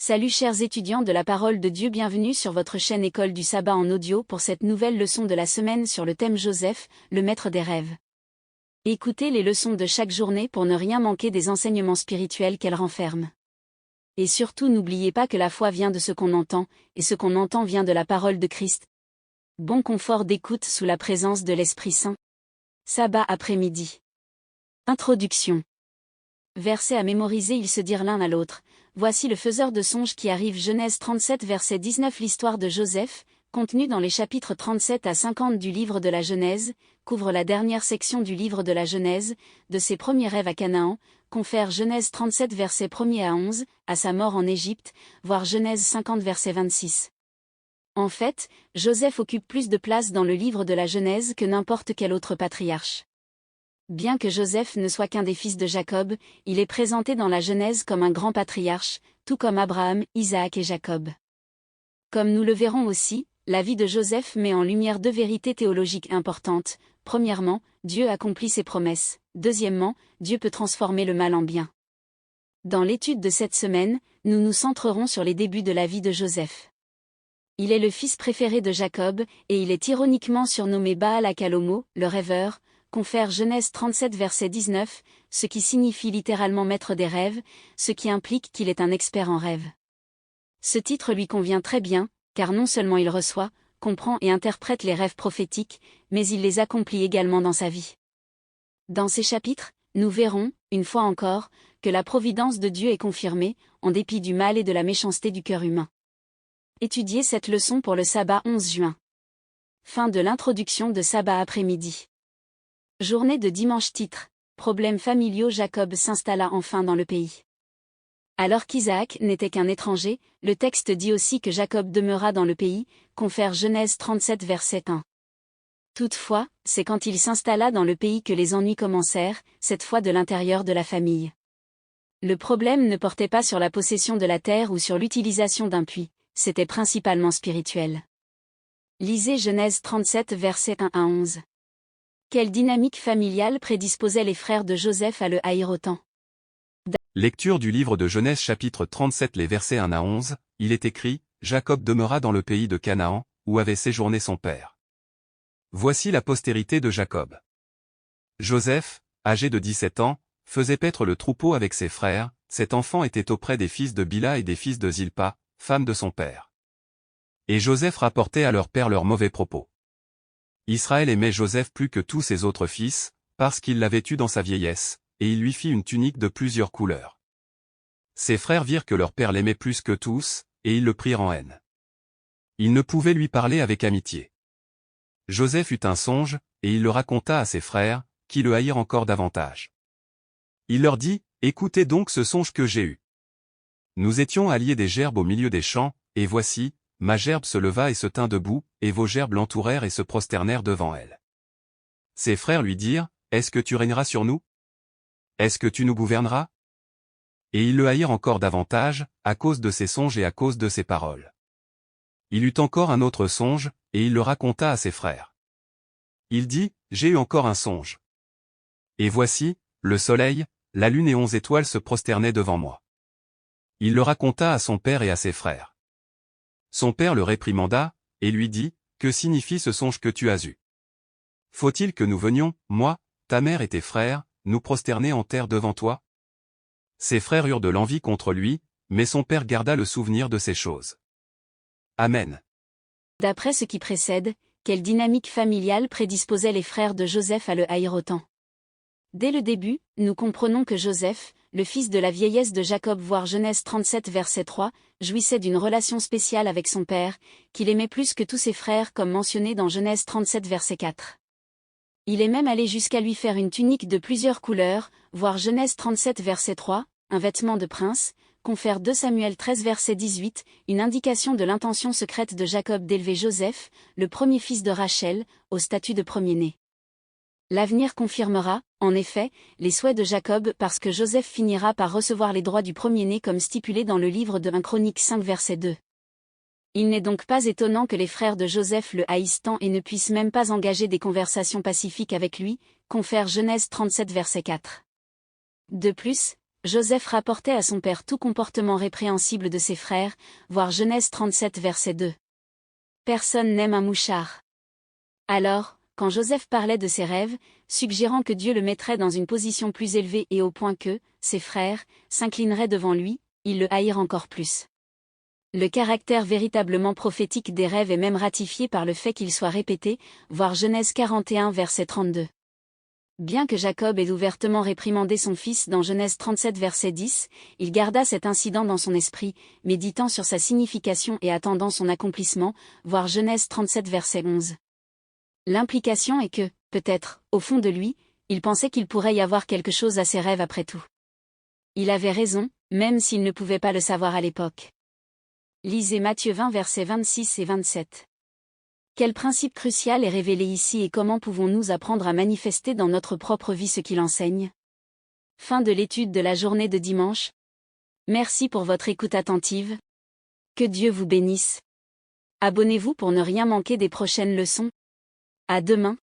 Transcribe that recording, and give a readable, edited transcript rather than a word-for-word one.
Salut chers étudiants de la parole de Dieu, bienvenue sur votre chaîne École du Sabbat en audio pour cette nouvelle leçon de la semaine sur le thème Joseph, le maître des rêves. Écoutez les leçons de chaque journée pour ne rien manquer des enseignements spirituels qu'elles renferment. Et surtout n'oubliez pas que la foi vient de ce qu'on entend, et ce qu'on entend vient de la parole de Christ. Bon confort d'écoute sous la présence de l'Esprit Saint. Sabbat après-midi. Introduction. Versets à mémoriser, ils se dirent l'un à l'autre. Voici le faiseur de songes qui arrive. Genèse 37 verset 19. L'histoire de Joseph, contenue dans les chapitres 37 à 50 du livre de la Genèse, couvre la dernière section du livre de la Genèse, de ses premiers rêves à Canaan, confère Genèse 37 verset 1er à 11, à sa mort en Égypte, voire Genèse 50 verset 26. En fait, Joseph occupe plus de place dans le livre de la Genèse que n'importe quel autre patriarche. Bien que Joseph ne soit qu'un des fils de Jacob, il est présenté dans la Genèse comme un grand patriarche, tout comme Abraham, Isaac et Jacob. Comme nous le verrons aussi, la vie de Joseph met en lumière deux vérités théologiques importantes. Premièrement, Dieu accomplit ses promesses. Deuxièmement, Dieu peut transformer le mal en bien. Dans l'étude de cette semaine, nous nous centrerons sur les débuts de la vie de Joseph. Il est le fils préféré de Jacob, et il est ironiquement surnommé Baal Akalomo, le rêveur, confère Genèse 37 verset 19, ce qui signifie littéralement maître des rêves, ce qui implique qu'il est un expert en rêves. Ce titre lui convient très bien, car non seulement il reçoit, comprend et interprète les rêves prophétiques, mais il les accomplit également dans sa vie. Dans ces chapitres, nous verrons, une fois encore, que la providence de Dieu est confirmée, en dépit du mal et de la méchanceté du cœur humain. Étudiez cette leçon pour le sabbat 11 juin. Fin de l'introduction de Sabbat après-midi. Journée de dimanche. Titre. Problèmes familiaux. Jacob s'installa enfin dans le pays. Alors qu'Isaac n'était qu'un étranger, le texte dit aussi que Jacob demeura dans le pays, confère Genèse 37 verset 1. Toutefois, c'est quand il s'installa dans le pays que les ennuis commencèrent, cette fois de l'intérieur de la famille. Le problème ne portait pas sur la possession de la terre ou sur l'utilisation d'un puits, c'était principalement spirituel. Lisez Genèse 37 verset 1 à 11. Quelle dynamique familiale prédisposait les frères de Joseph à le haïr autant? Lecture du livre de Genèse chapitre 37 les versets 1 à 11, il est écrit, Jacob demeura dans le pays de Canaan, où avait séjourné son père. Voici la postérité de Jacob. Joseph, âgé de 17 ans, faisait paître le troupeau avec ses frères. Cet enfant était auprès des fils de Bila et des fils de Zilpa, femme de son père. Et Joseph rapportait à leur père leurs mauvais propos. Israël aimait Joseph plus que tous ses autres fils, parce qu'il l'avait eu dans sa vieillesse, et il lui fit une tunique de plusieurs couleurs. Ses frères virent que leur père l'aimait plus que tous, et ils le prirent en haine. Ils ne pouvaient lui parler avec amitié. Joseph eut un songe, et il le raconta à ses frères, qui le haïrent encore davantage. Il leur dit, « Écoutez donc ce songe que j'ai eu. Nous étions alliés des gerbes au milieu des champs, et voici, ma gerbe se leva et se tint debout, et vos gerbes l'entourèrent et se prosternèrent devant elle. » Ses frères lui dirent, « Est-ce que tu régneras sur nous? Est-ce que tu nous gouverneras? » Et ils le haïrent encore davantage, à cause de ses songes et à cause de ses paroles. Il eut encore un autre songe, et il le raconta à ses frères. Il dit, « J'ai eu encore un songe. Et voici, le soleil, la lune et 11 étoiles se prosternaient devant moi. » Il le raconta à son père et à ses frères. Son père le réprimanda, et lui dit, « Que signifie ce songe que tu as eu? Faut-il que nous venions, moi, ta mère et tes frères, nous prosterner en terre devant toi? » Ses frères eurent de l'envie contre lui, mais son père garda le souvenir de ces choses. Amen. D'après ce qui précède, quelle dynamique familiale prédisposait les frères de Joseph à le haïr autant? Dès le début, nous comprenons que Joseph, le fils de la vieillesse de Jacob voire Genèse 37 verset 3, jouissait d'une relation spéciale avec son père, qu'il aimait plus que tous ses frères comme mentionné dans Genèse 37 verset 4. Il est même allé jusqu'à lui faire une tunique de plusieurs couleurs, voire Genèse 37 verset 3, un vêtement de prince, confère 2 Samuel 13 verset 18, une indication de l'intention secrète de Jacob d'élever Joseph, le premier fils de Rachel, au statut de premier-né. L'avenir confirmera, en effet, les souhaits de Jacob parce que Joseph finira par recevoir les droits du premier-né comme stipulé dans le livre de 1 Chroniques 5 verset 2. Il n'est donc pas étonnant que les frères de Joseph le haïssent tant et ne puissent même pas engager des conversations pacifiques avec lui, confère Genèse 37 verset 4. De plus, Joseph rapportait à son père tout comportement répréhensible de ses frères, voir Genèse 37 verset 2. Personne n'aime un mouchard. Alors, quand Joseph parlait de ses rêves, suggérant que Dieu le mettrait dans une position plus élevée et au point que, ses frères, s'inclineraient devant lui, ils le haïrent encore plus. Le caractère véritablement prophétique des rêves est même ratifié par le fait qu'ils soient répétés, voir Genèse 41 verset 32. Bien que Jacob ait ouvertement réprimandé son fils dans Genèse 37 verset 10, il garda cet incident dans son esprit, méditant sur sa signification et attendant son accomplissement, voir Genèse 37 verset 11. L'implication est que, peut-être, au fond de lui, il pensait qu'il pourrait y avoir quelque chose à ses rêves après tout. Il avait raison, même s'il ne pouvait pas le savoir à l'époque. Lisez Matthieu 20 versets 26 et 27. Quel principe crucial est révélé ici et comment pouvons-nous apprendre à manifester dans notre propre vie ce qu'il enseigne? Fin de l'étude de la journée de dimanche. Merci pour votre écoute attentive. Que Dieu vous bénisse. Abonnez-vous pour ne rien manquer des prochaines leçons. À demain.